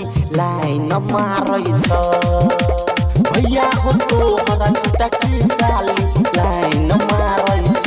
साली लाइन मारै छ भैया हो तोहरा छोटा की साली लाइन मारै छ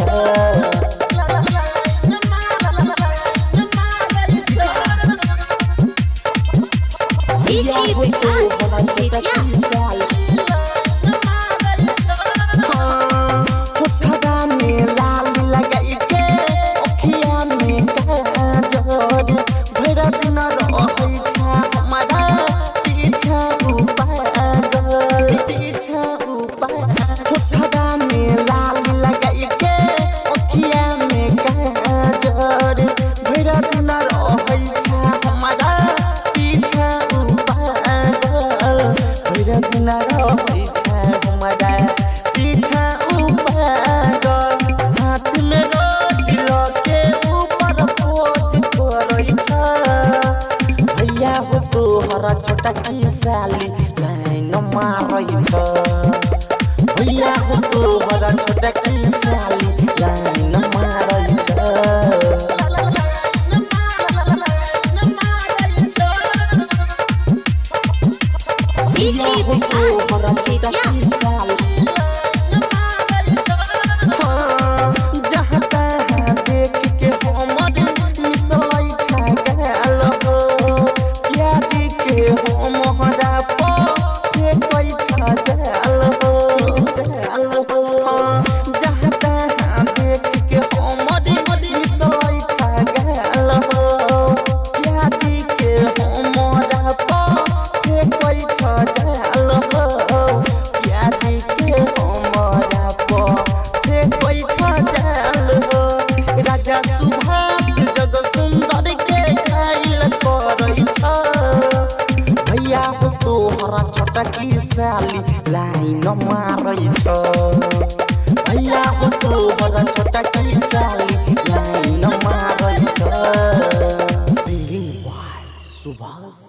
छोटा की साली लाइन मारै छ भैया हो तोहरा छोटा की साली लाइन मारै छ छोटा की साली लाइन मारै छ भैया हो तोहरा छोटा की साली लाइन मारै छ सिंगिंग बाय सुभाष।